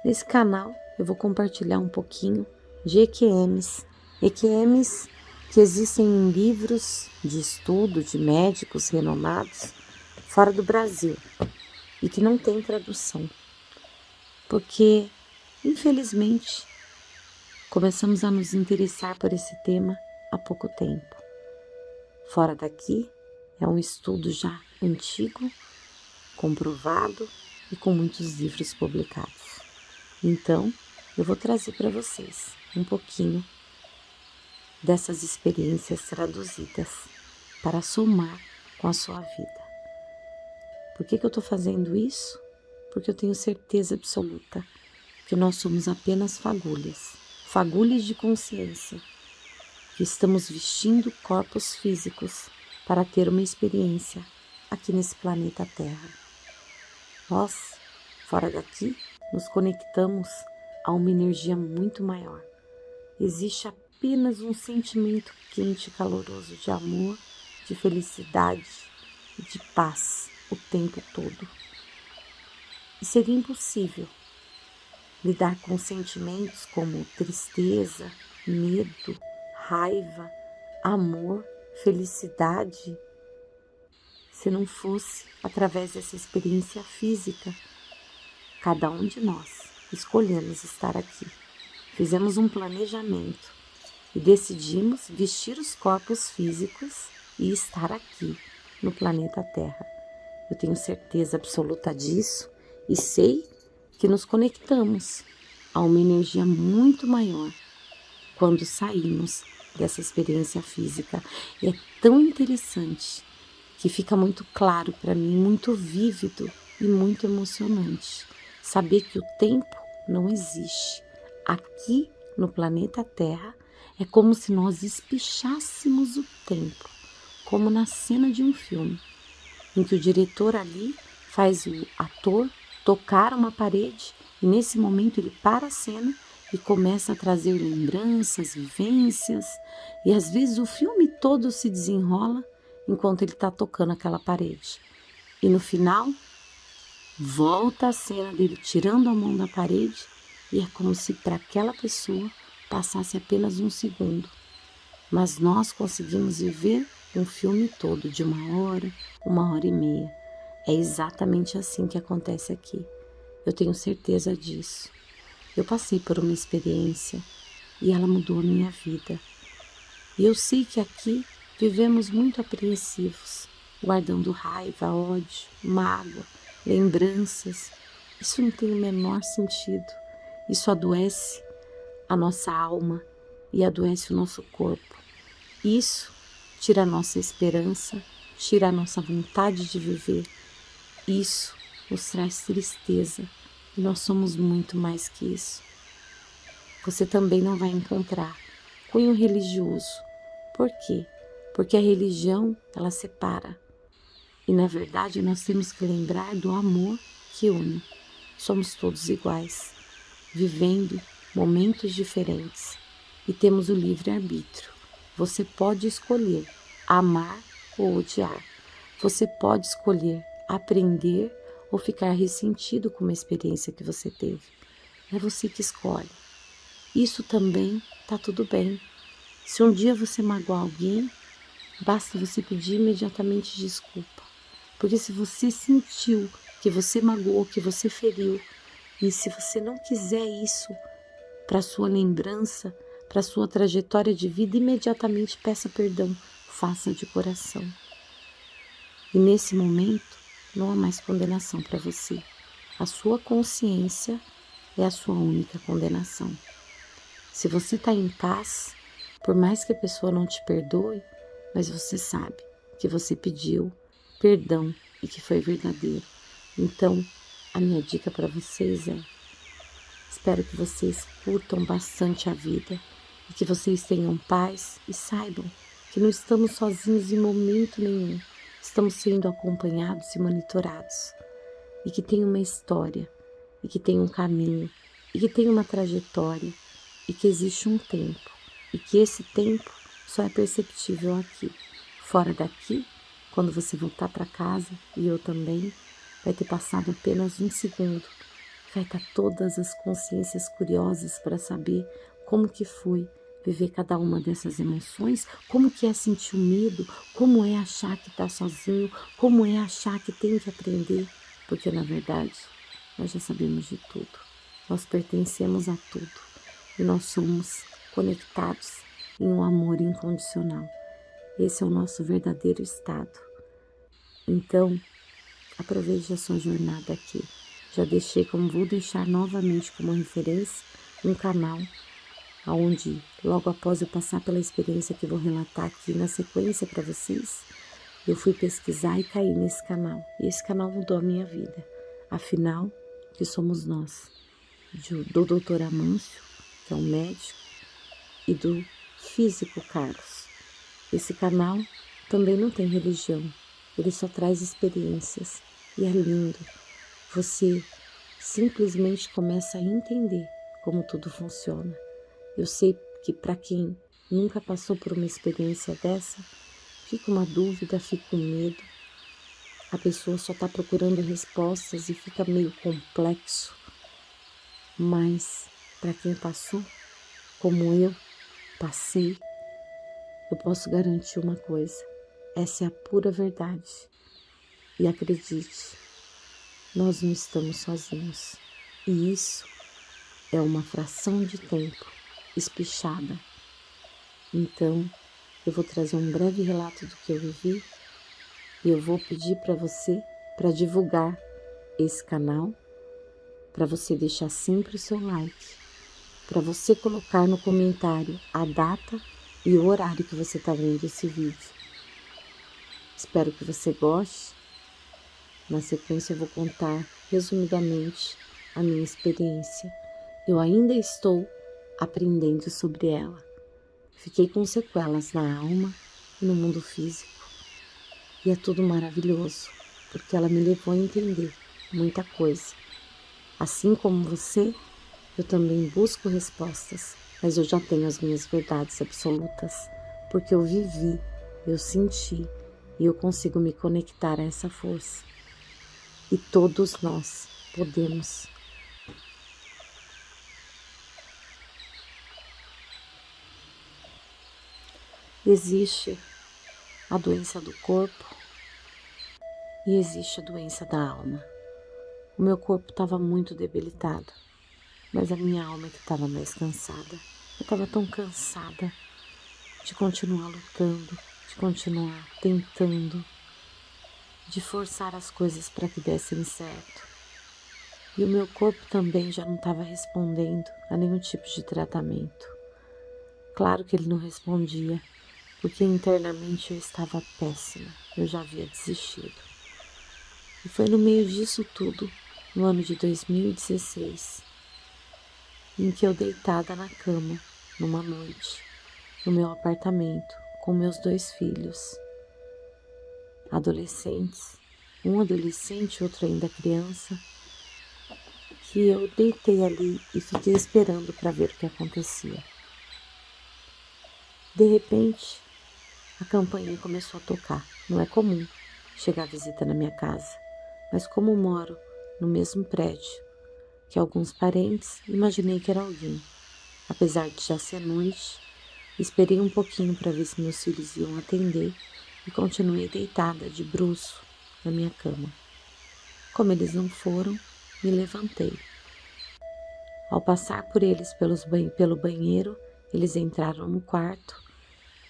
Nesse canal eu vou compartilhar um pouquinho de EQMs. EQMs que existem em livros de estudo de médicos renomados fora do Brasil e que não tem tradução. Porque, infelizmente, começamos a nos interessar por esse tema há pouco tempo. Fora daqui é um estudo já antigo, comprovado e com muitos livros publicados. Então, eu vou trazer para vocês um pouquinho dessas experiências traduzidas para somar com a sua vida. Por que eu estou fazendo isso? Porque eu tenho certeza absoluta que nós somos apenas fagulhas de consciência, que estamos vestindo corpos físicos para ter uma experiência aqui nesse planeta Terra. Nós, fora daqui, nos conectamos a uma energia muito maior. Existe apenas um sentimento quente e caloroso de amor, de felicidade e de paz o tempo todo. E seria impossível lidar com sentimentos como tristeza, medo, raiva, amor, felicidade, se não fosse através dessa experiência física. Cada um de nós escolhemos estar aqui. Fizemos um planejamento e decidimos vestir os corpos físicos e estar aqui no planeta Terra. Eu tenho certeza absoluta disso e sei que nos conectamos a uma energia muito maior quando saímos dessa experiência física. E é tão interessante que fica muito claro para mim, muito vívido e muito emocionante saber que o tempo não existe. Aqui no planeta Terra é como se nós espichássemos o tempo, como na cena de um filme, em que o diretor ali faz o ator tocar uma parede e nesse momento ele para a cena e começa a trazer lembranças, vivências, e às vezes o filme todo se desenrola enquanto ele está tocando aquela parede. E no final, volta a cena dele tirando a mão da parede e é como se para aquela pessoa passasse apenas um segundo. Mas nós conseguimos viver um filme todo de 1 hora e meia. É exatamente assim que acontece aqui. Eu tenho certeza disso. Eu passei por uma experiência e ela mudou a minha vida. E eu sei que aqui vivemos muito apreensivos, guardando raiva, ódio, mágoa, lembranças. Isso não tem o menor sentido. Isso adoece a nossa alma e adoece o nosso corpo. Isso tira a nossa esperança, tira a nossa vontade de viver. Isso nos traz tristeza e nós somos muito mais que isso. Você também não vai encontrar cunho religioso. Por quê? Porque a religião, ela separa. E na verdade nós temos que lembrar do amor que une. Somos todos iguais, vivendo momentos diferentes e temos o livre-arbítrio. Você pode escolher amar ou odiar. Você pode escolher aprender ou ficar ressentido com uma experiência que você teve. É você que escolhe. Isso também está tudo bem. Se um dia você magoar alguém, basta você pedir imediatamente desculpa. Porque se você sentiu que você magoou, que você feriu, e se você não quiser isso para sua lembrança, para sua trajetória de vida, imediatamente peça perdão, faça de coração. E nesse momento, não há mais condenação para você. A sua consciência é a sua única condenação. Se você está em paz, por mais que a pessoa não te perdoe, mas você sabe que você pediu perdão e que foi verdadeiro. Então, a minha dica para vocês é: espero que vocês curtam bastante a vida e que vocês tenham paz e saibam que não estamos sozinhos em momento nenhum. Estamos sendo acompanhados e monitorados. E que tem uma história, e que tem um caminho, e que tem uma trajetória, e que existe um tempo, e que esse tempo só é perceptível aqui. Fora daqui, quando você voltar para casa, e eu também, vai ter passado apenas um segundo. vai estar todas as consciências curiosas para saber como que foi viver cada uma dessas emoções, como que é sentir o medo, como é achar que está sozinho, como é achar que tem que aprender, porque na verdade nós já sabemos de tudo, nós pertencemos a tudo e nós somos conectados em um amor incondicional. Esse é o nosso verdadeiro estado. Então, aproveite a sua jornada aqui. Já deixei, como vou deixar novamente como referência, um canal onde, logo após eu passar pela experiência que vou relatar aqui na sequência para vocês, eu fui pesquisar e caí nesse canal. E esse canal mudou a minha vida. Afinal, que somos nós, do Dr. Amâncio, que é um médico, e do físico Carlos. Esse canal também não tem religião, ele só traz experiências e é lindo. Você simplesmente começa a entender como tudo funciona. Eu sei que para quem nunca passou por uma experiência dessa, fica uma dúvida, fica um medo. A pessoa só está procurando respostas e fica meio complexo. Mas para quem passou, como eu passei, eu posso garantir uma coisa: essa é a pura verdade. E acredite, nós não estamos sozinhos. E isso é uma fração de tempo espichada. Então, eu vou trazer um breve relato do que eu vivi e eu vou pedir para você para divulgar esse canal, para você deixar sempre o seu like, para você colocar no comentário a data e o horário que você está vendo esse vídeo. Espero que você goste. Na sequência eu vou contar resumidamente a minha experiência. Eu ainda estou aprendendo sobre ela. Fiquei com sequelas na alma e no mundo físico. E é tudo maravilhoso, porque ela me levou a entender muita coisa. Assim como você, eu também busco respostas, mas eu já tenho as minhas verdades absolutas, porque eu vivi, eu senti e eu consigo me conectar a essa força. E todos nós podemos. Existe a doença do corpo e existe a doença da alma. O meu corpo estava muito debilitado, mas a minha alma que estava mais cansada. Eu estava tão cansada de continuar lutando, de continuar tentando, de forçar as coisas para que dessem certo. E o meu corpo também já não estava respondendo a nenhum tipo de tratamento. Claro que ele não respondia, porque internamente eu estava péssima, eu já havia desistido. E foi no meio disso tudo, no ano de 2016, em que eu deitada na cama, numa noite, no meu apartamento, com meus 2 filhos, adolescentes, um adolescente e outro ainda criança, que eu deitei ali e fiquei esperando para ver o que acontecia. De repente, a campainha começou a tocar. Não é comum chegar visita na minha casa, mas como moro no mesmo prédio que alguns parentes, imaginei que era alguém. Apesar de já ser noite, esperei um pouquinho para ver se meus filhos iam atender e continuei deitada de bruço na minha cama. Como eles não foram, me levantei. Ao passar por eles pelo banheiro, eles entraram no quarto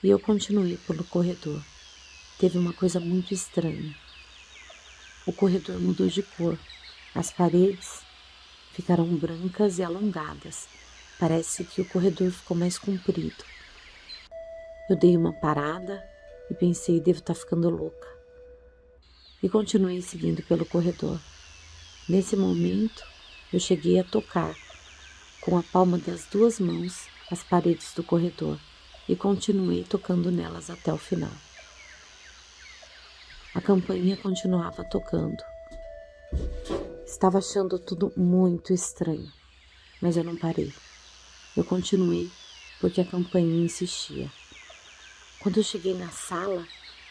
e eu continuei pelo corredor. Teve uma coisa muito estranha. O corredor mudou de cor. As paredes ficaram brancas e alongadas. Parece que o corredor ficou mais comprido. Eu dei uma parada e pensei, devo estar ficando louca. E continuei seguindo pelo corredor. Nesse momento, eu cheguei a tocar com a palma das 2 mãos as paredes do corredor e continuei tocando nelas até o final. A campainha continuava tocando. Estava achando tudo muito estranho, mas eu não parei. Eu continuei porque a campainha insistia. Quando eu cheguei na sala,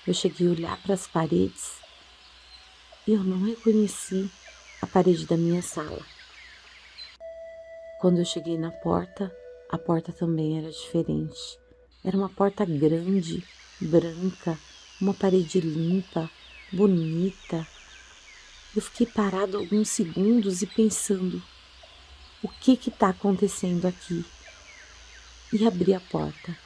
eu cheguei a olhar para as paredes e eu não reconheci a parede da minha sala. Quando eu cheguei na porta, a porta também era diferente. Era uma porta grande, branca, uma parede limpa, bonita. Eu fiquei parado alguns segundos e pensando, o que está acontecendo aqui? E abri a porta.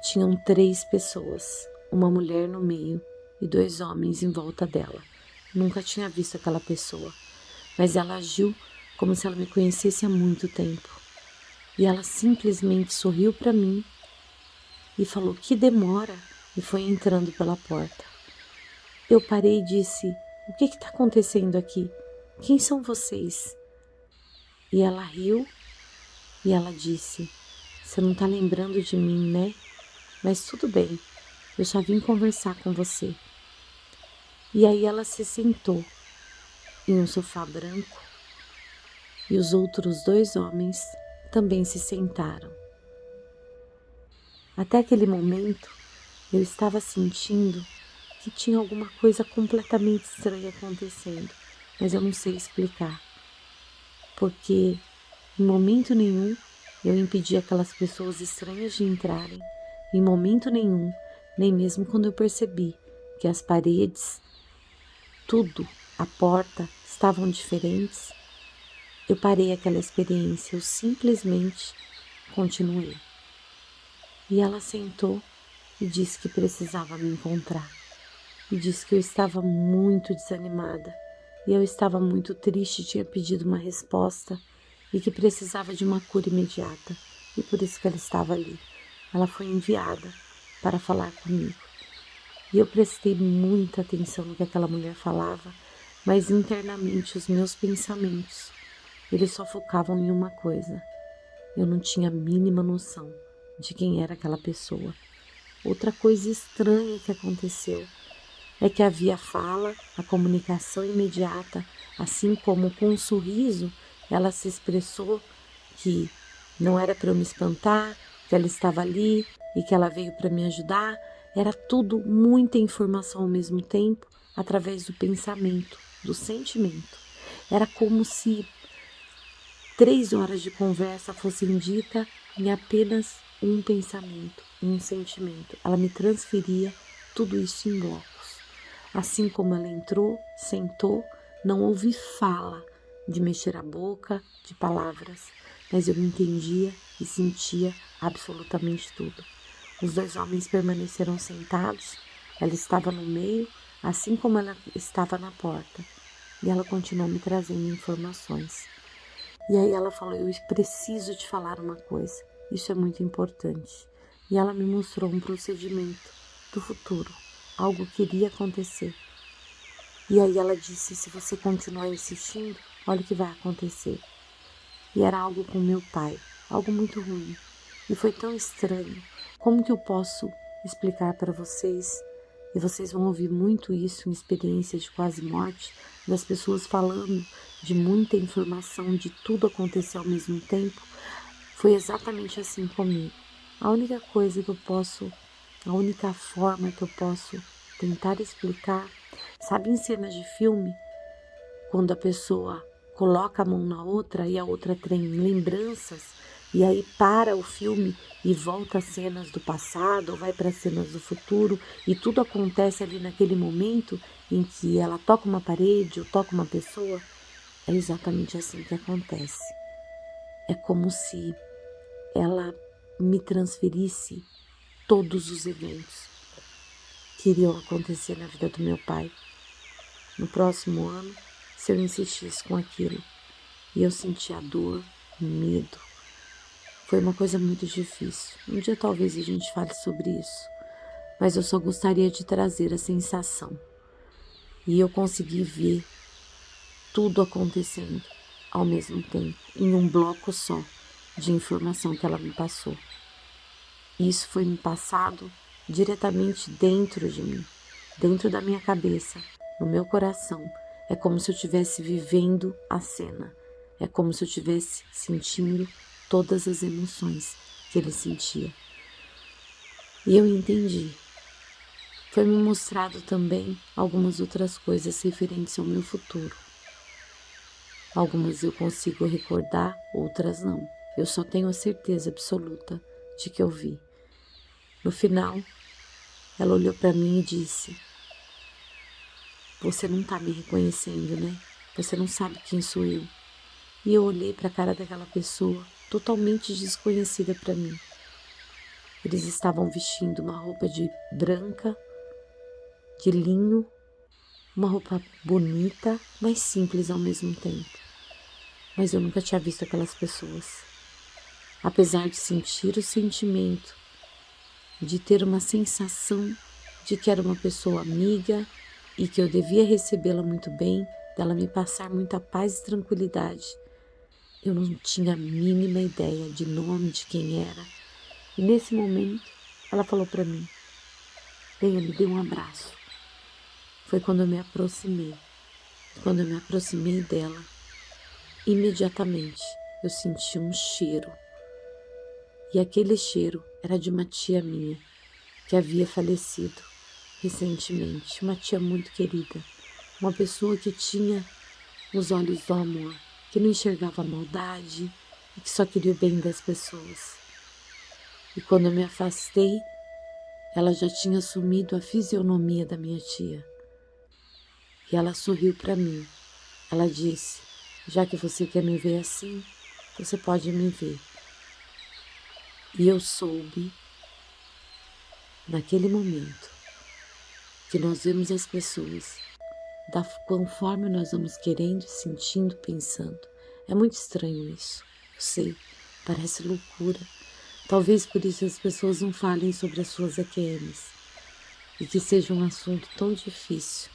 Tinham 3 pessoas, uma mulher no meio e 2 homens em volta dela. Nunca tinha visto aquela pessoa, mas ela agiu como se ela me conhecesse há muito tempo. E ela simplesmente sorriu para mim e falou que demora e foi entrando pela porta. Eu parei e disse, o que está acontecendo aqui? Quem são vocês? E ela riu e ela disse, você não está lembrando de mim, né? Mas tudo bem, eu só vim conversar com você. E aí ela se sentou em um sofá branco e os outros 2 homens também se sentaram. Até aquele momento eu estava sentindo que tinha alguma coisa completamente estranha acontecendo, mas eu não sei explicar, porque em momento nenhum eu impedi aquelas pessoas estranhas de entrarem, em momento nenhum, nem mesmo quando eu percebi que as paredes, tudo, a porta, estavam diferentes, eu parei aquela experiência, eu simplesmente continuei. E ela sentou e disse que precisava me encontrar. E disse que eu estava muito desanimada e eu estava muito triste, tinha pedido uma resposta e que precisava de uma cura imediata. E por isso que ela estava ali. Ela foi enviada para falar comigo. E eu prestei muita atenção no que aquela mulher falava, mas internamente os meus pensamentos, eles só focavam em uma coisa. Eu não tinha a mínima noção de quem era aquela pessoa. Outra coisa estranha que aconteceu é que havia fala, a comunicação imediata, assim como com um sorriso ela se expressou que não era para eu me espantar, que ela estava ali e que ela veio para me ajudar. Era tudo muita informação ao mesmo tempo, através do pensamento, do sentimento. Era como se 3 horas de conversa fossem ditas em apenas um pensamento, um sentimento. Ela me transferia tudo isso em blocos. Assim como ela entrou, sentou, não houve fala de mexer a boca, de palavras, mas eu entendia e sentia absolutamente tudo. Os 2 homens permaneceram sentados, ela estava no meio, assim como ela estava na porta, e ela continuou me trazendo informações. E aí ela falou, eu preciso te falar uma coisa, isso é muito importante. E ela me mostrou um procedimento do futuro, algo que iria acontecer. E aí ela disse, se você continuar insistindo, olha o que vai acontecer. E era algo com meu pai, algo muito ruim. E foi tão estranho. Como que eu posso explicar para vocês? E vocês vão ouvir muito isso em experiência de quase morte, das pessoas falando de muita informação, de tudo acontecer ao mesmo tempo. Foi exatamente assim comigo. A única coisa que eu posso, a única forma que eu posso tentar explicar, sabe em cenas de filme, quando a pessoa coloca a mão na outra e a outra tem lembranças, e aí para o filme e volta às cenas do passado, ou vai para as cenas do futuro, e tudo acontece ali naquele momento em que ela toca uma parede ou toca uma pessoa, é exatamente assim que acontece. É como se ela me transferisse todos os eventos que iriam acontecer na vida do meu pai no próximo ano, se eu insistisse com aquilo. E eu sentia dor, medo. Foi uma coisa muito difícil. Um dia talvez a gente fale sobre isso, mas eu só gostaria de trazer a sensação. E eu consegui ver tudo acontecendo ao mesmo tempo, em um bloco só de informação que ela me passou. Isso foi me passado diretamente dentro de mim, dentro da minha cabeça, no meu coração. É como se eu estivesse vivendo a cena. É como se eu estivesse sentindo todas as emoções que ele sentia. E eu entendi. Foi me mostrado também algumas outras coisas referentes ao meu futuro. Algumas eu consigo recordar, outras não. Eu só tenho a certeza absoluta de que eu vi. No final, ela olhou para mim e disse: "Você não está me reconhecendo, né? Você não sabe quem sou eu." E eu olhei para a cara daquela pessoa, totalmente desconhecida para mim. Eles estavam vestindo uma roupa de branca, de linho, uma roupa bonita, mas simples ao mesmo tempo. Mas eu nunca tinha visto aquelas pessoas. Apesar de sentir o sentimento, de ter uma sensação de que era uma pessoa amiga e que eu devia recebê-la muito bem, dela me passar muita paz e tranquilidade, eu não tinha a mínima ideia de nome, de quem era. E nesse momento, ela falou para mim: "Venha, me dê um abraço." Foi quando eu me aproximei. Quando eu me aproximei dela, imediatamente eu senti um cheiro. E aquele cheiro era de uma tia minha, que havia falecido recentemente. Uma tia muito querida. Uma pessoa que tinha os olhos do amor, que não enxergava a maldade e que só queria o bem das pessoas. E quando eu me afastei, ela já tinha assumido a fisionomia da minha tia. E ela sorriu para mim. Ela disse: "Já que você quer me ver assim, você pode me ver." E eu soube, naquele momento, que nós vemos as pessoas conforme nós vamos querendo, sentindo, pensando. É muito estranho isso, eu sei, parece loucura. Talvez por isso as pessoas não falem sobre as suas EQMs e que seja um assunto tão difícil,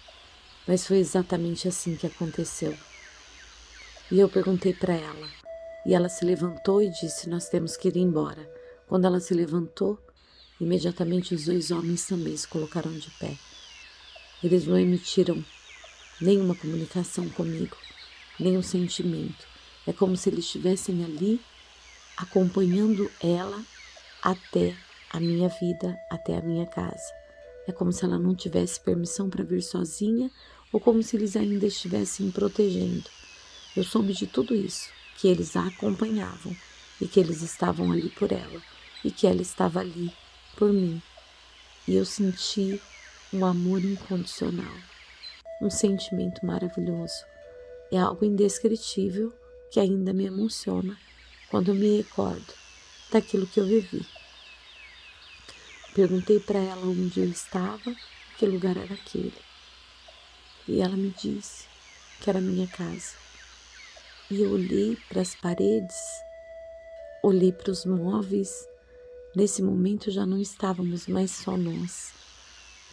mas foi exatamente assim que aconteceu. E eu perguntei para ela, e ela se levantou e disse: "Nós temos que ir embora." Quando ela se levantou, imediatamente os 2 homens também se colocaram de pé. Eles não emitiram nenhuma comunicação comigo, nenhum sentimento. É como se eles estivessem ali acompanhando ela até a minha vida, até a minha casa. É como se ela não tivesse permissão para vir sozinha ou como se eles ainda estivessem protegendo. Eu soube de tudo isso, que eles a acompanhavam e que eles estavam ali por ela e que ela estava ali por mim. E eu senti um amor incondicional, um sentimento maravilhoso. É algo indescritível que ainda me emociona quando eu me recordo daquilo que eu vivi. Perguntei para ela onde eu estava, que lugar era aquele. E ela me disse que era a minha casa. E eu olhei para as paredes, olhei para os móveis. Nesse momento já não estávamos mais só nós.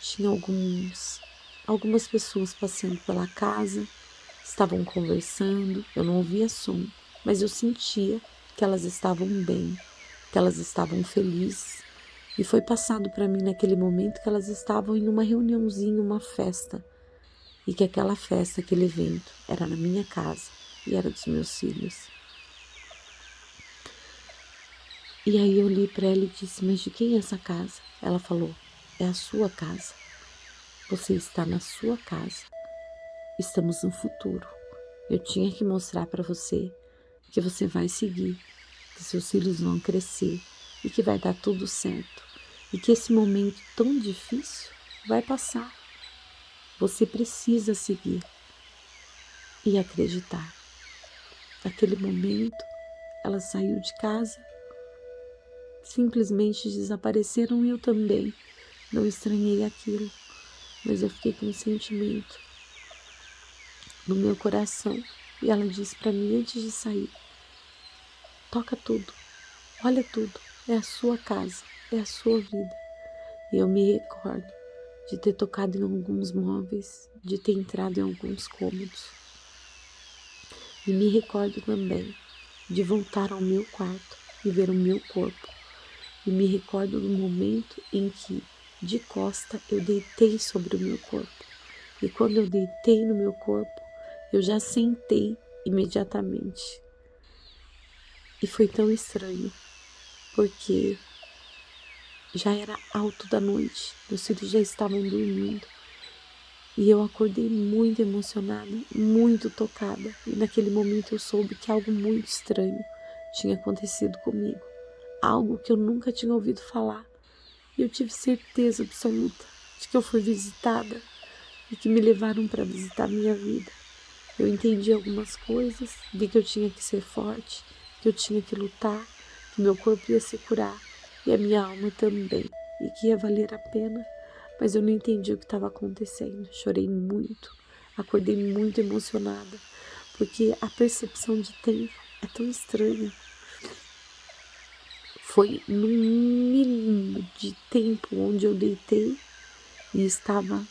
Tinha algumas pessoas passando pela casa, estavam conversando. Eu não ouvia som, mas eu sentia que elas estavam bem, que elas estavam felizes. E foi passado para mim naquele momento que elas estavam em uma reuniãozinha, uma festa. E que aquela festa, aquele evento, era na minha casa e era dos meus filhos. E aí eu olhei para ela e disse: "Mas de quem é essa casa?" Ela falou: "É a sua casa. Você está na sua casa. Estamos no futuro. Eu tinha que mostrar para você que você vai seguir, que seus filhos vão crescer e que vai dar tudo certo. E que esse momento tão difícil vai passar. Você precisa seguir e acreditar." Naquele momento, ela saiu de casa, simplesmente desapareceram e eu também. Não estranhei aquilo, mas eu fiquei com um sentimento no meu coração. E ela disse para mim antes de sair: "Toca tudo, olha tudo, é a sua casa, é a sua vida." E eu me recordo de ter tocado em alguns móveis, de ter entrado em alguns cômodos. E me recordo também de voltar ao meu quarto e ver o meu corpo. E me recordo do momento em que, de costa, eu deitei sobre o meu corpo. E quando eu deitei no meu corpo, eu já sentei imediatamente. E foi tão estranho, porque já era alto da noite, meus filhos já estavam dormindo. E eu acordei muito emocionada, muito tocada. E naquele momento eu soube que algo muito estranho tinha acontecido comigo. Algo que eu nunca tinha ouvido falar. E eu tive certeza absoluta de que eu fui visitada e que me levaram para visitar minha vida. Eu entendi algumas coisas, vi que eu tinha que ser forte, que eu tinha que lutar, que meu corpo ia se curar e a minha alma também, e que ia valer a pena. Mas eu não entendi o que estava acontecendo. Chorei muito, acordei muito emocionada, porque a percepção de tempo é tão estranha. Foi num mínimo de tempo onde eu deitei e estava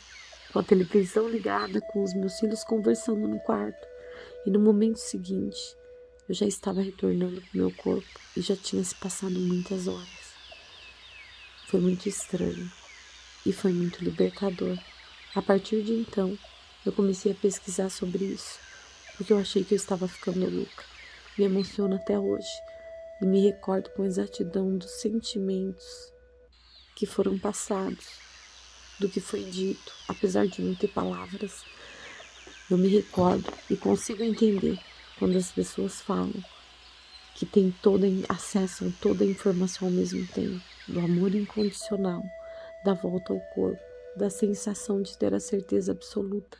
com a televisão ligada, com os meus filhos conversando no quarto. E no momento seguinte, eu já estava retornando para o meu corpo e já tinha se passado muitas horas. Foi muito estranho e foi muito libertador. A partir de então, eu comecei a pesquisar sobre isso, porque eu achei que eu estava ficando louca. Me emociona até hoje e me recordo com exatidão dos sentimentos que foram passados, do que foi dito, apesar de não ter palavras. Eu me recordo e consigo entender quando as pessoas falam que tem acessam toda a informação ao mesmo tempo, do amor incondicional, da volta ao corpo, da sensação de ter a certeza absoluta.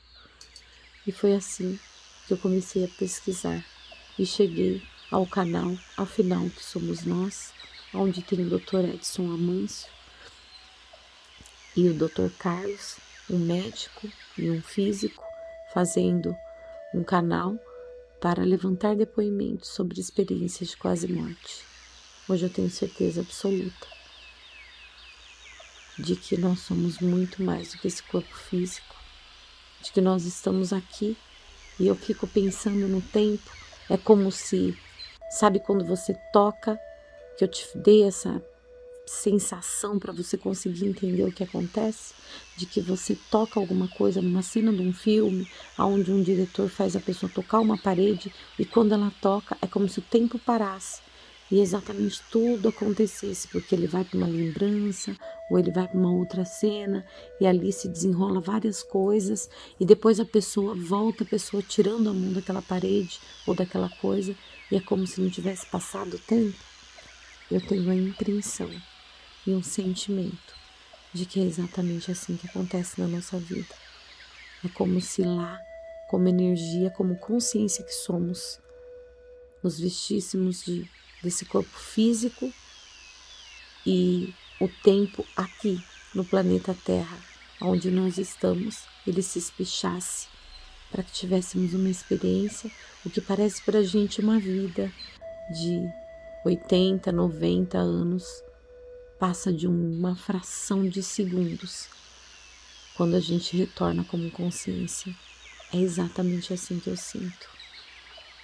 E foi assim que eu comecei a pesquisar e cheguei ao canal Afinal que Somos Nós, onde tem o Dr. Edson Amâncio e o Dr. Carlos, um médico e um físico, fazendo um canal para levantar depoimentos sobre experiências de quase morte. Hoje eu tenho certeza absoluta de que nós somos muito mais do que esse corpo físico, de que nós estamos aqui. E eu fico pensando no tempo, é como se, sabe quando você toca, que eu te dei essa sensação para você conseguir entender o que acontece, de que você toca alguma coisa numa cena de um filme, onde um diretor faz a pessoa tocar uma parede e quando ela toca é como se o tempo parasse e exatamente tudo acontecesse, porque ele vai para uma lembrança ou ele vai para uma outra cena e ali se desenrola várias coisas e depois a pessoa volta, a pessoa tirando a mão daquela parede ou daquela coisa e é como se não tivesse passado o tempo. Eu tenho a impressão e um sentimento de que é exatamente assim que acontece na nossa vida. É como se lá, como energia, como consciência que somos, nos vestíssemos desse corpo físico e o tempo aqui no planeta Terra, onde nós estamos, ele se espichasse para que tivéssemos uma experiência, o que parece para a gente uma vida de 80, 90 anos, passa de uma fração de segundos quando a gente retorna como consciência. É exatamente assim que eu sinto.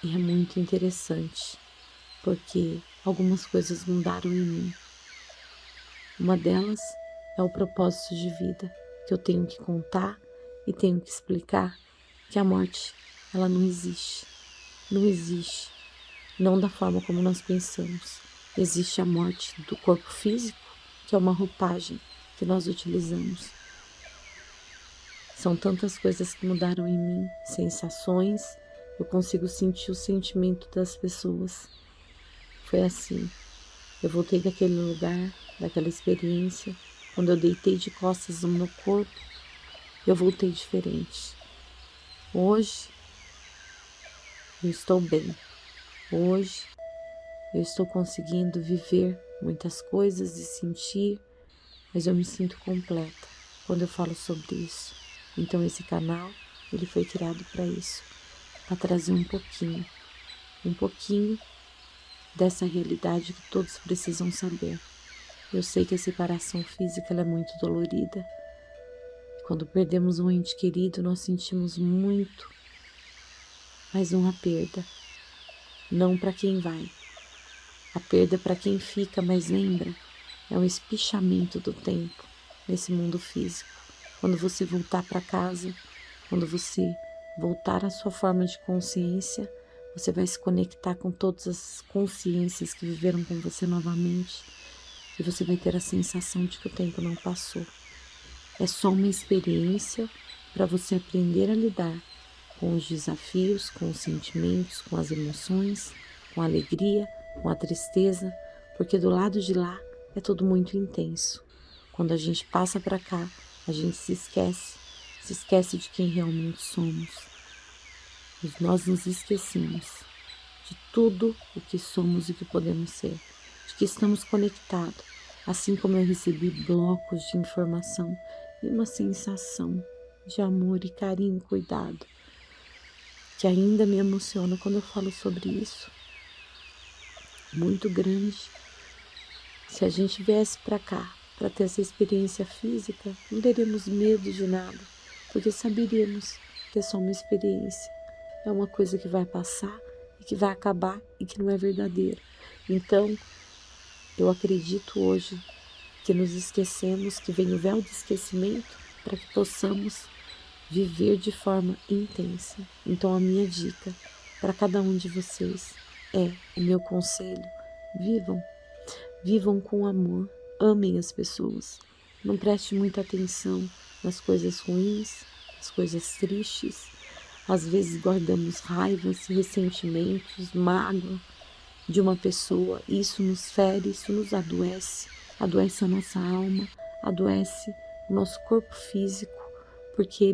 E é muito interessante, porque algumas coisas mudaram em mim. Uma delas é o propósito de vida, que eu tenho que contar e tenho que explicar que a morte, ela não existe. Não existe. Não da forma como nós pensamos. Existe a morte do corpo físico, que é uma roupagem que nós utilizamos. São tantas coisas que mudaram em mim, sensações, eu consigo sentir o sentimento das pessoas. Foi assim, eu voltei daquele lugar, daquela experiência, quando eu deitei de costas no meu corpo, eu voltei diferente. Hoje, eu estou bem. Hoje, eu estou conseguindo viver muitas coisas e sentir, mas eu me sinto completa quando eu falo sobre isso. Então esse canal, ele foi criado para isso, para trazer um pouquinho dessa realidade que todos precisam saber. Eu sei que a separação física ela é muito dolorida. Quando perdemos um ente querido, nós sentimos muito, mas não a perda, não para quem vai. A perda é para quem fica, mas lembra, é um espichamento do tempo nesse mundo físico. Quando você voltar para casa, quando você voltar à sua forma de consciência, você vai se conectar com todas as consciências que viveram com você novamente e você vai ter a sensação de que o tempo não passou. É só uma experiência para você aprender a lidar com os desafios, com os sentimentos, com as emoções, com a alegria, com a tristeza, porque do lado de lá é tudo muito intenso. Quando a gente passa para cá, a gente se esquece de quem realmente somos. E nós nos esquecemos de tudo o que somos e que podemos ser, de que estamos conectados, assim como eu recebi blocos de informação e uma sensação de amor e carinho e cuidado, que ainda me emociona quando eu falo sobre isso, muito grande. Se a gente viesse para cá para ter essa experiência física, não teríamos medo de nada, porque saberíamos que é só uma experiência, é uma coisa que vai passar e que vai acabar e que não é verdadeira. Então, eu acredito hoje que nos esquecemos, que vem o véu de esquecimento para que possamos viver de forma intensa. Então, a minha dica para cada um de vocês é, o meu conselho: vivam com amor, amem as pessoas, não preste muita atenção nas coisas ruins, nas coisas tristes. Às vezes guardamos raivas, ressentimentos, mágoa de uma pessoa, e isso nos fere, isso nos adoece, adoece a nossa alma, adoece o nosso corpo físico, porque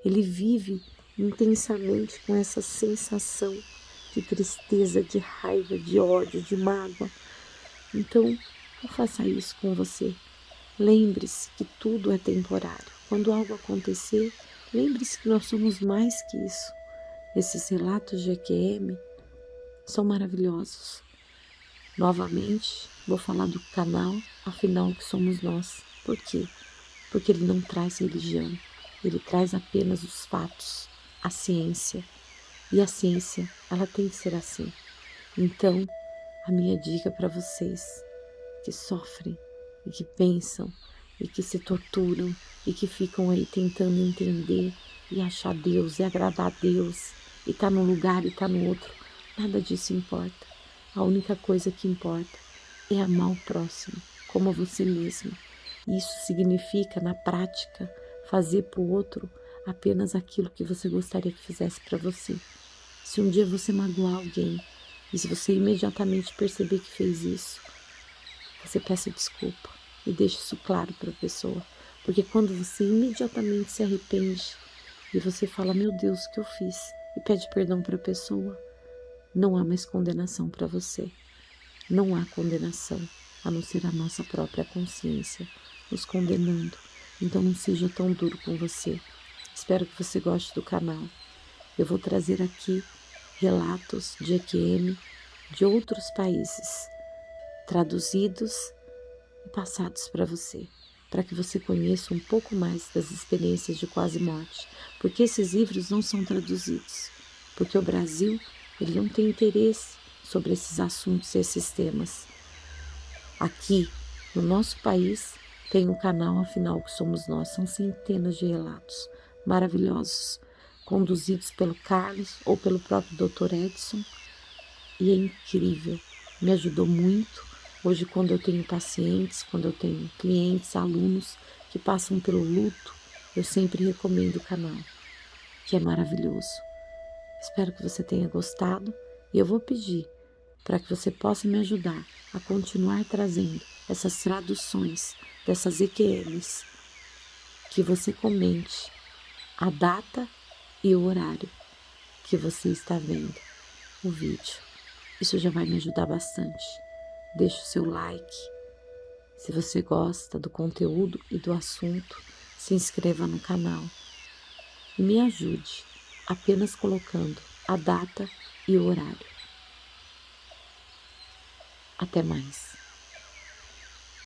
ele vive intensamente com essa sensação de tristeza, de raiva, de ódio, de mágoa. Então, não faça isso com você. Lembre-se que tudo é temporário. Quando algo acontecer, lembre-se que nós somos mais que isso. Esses relatos de EQM são maravilhosos. Novamente, vou falar do canal, afinal que somos nós. Por quê? Porque ele não traz religião, ele traz apenas os fatos, a ciência. E a ciência, ela tem que ser assim. Então, a minha dica para vocês que sofrem e que pensam e que se torturam e que ficam aí tentando entender e achar Deus e agradar a Deus e tá num lugar e tá no outro, nada disso importa. A única coisa que importa é amar o próximo como a você mesmo. Isso significa, na prática, fazer para o outro apenas aquilo que você gostaria que fizesse para você. Se um dia você magoar alguém e se você imediatamente perceber que fez isso, você peça desculpa e deixe isso claro para a pessoa. Porque quando você imediatamente se arrepende e você fala, meu Deus, o que eu fiz? E pede perdão para a pessoa, não há mais condenação para você. Não há condenação, a não ser a nossa própria consciência nos condenando. Então não seja tão duro com você. Espero que você goste do canal. Eu vou trazer aqui relatos de EQM de outros países, traduzidos e passados para que você conheça um pouco mais das experiências de quase morte, porque esses livros não são traduzidos, porque o Brasil ele não tem interesse sobre esses assuntos e esses temas. Aqui, no nosso país, tem um canal, afinal que somos nós, são centenas de relatos maravilhosos, conduzidos pelo Carlos ou pelo próprio Dr. Edson, e é incrível, me ajudou muito. Hoje, quando eu tenho pacientes, quando eu tenho clientes, alunos que passam pelo luto, eu sempre recomendo o canal, que é maravilhoso. Espero que você tenha gostado e eu vou pedir para que você possa me ajudar a continuar trazendo essas traduções dessas EQMs, que você comente a data e o horário que você está vendo o vídeo. Isso já vai me ajudar bastante. Deixe o seu like. Se você gosta do conteúdo e do assunto, se inscreva no canal. E me ajude apenas colocando a data e o horário. Até mais.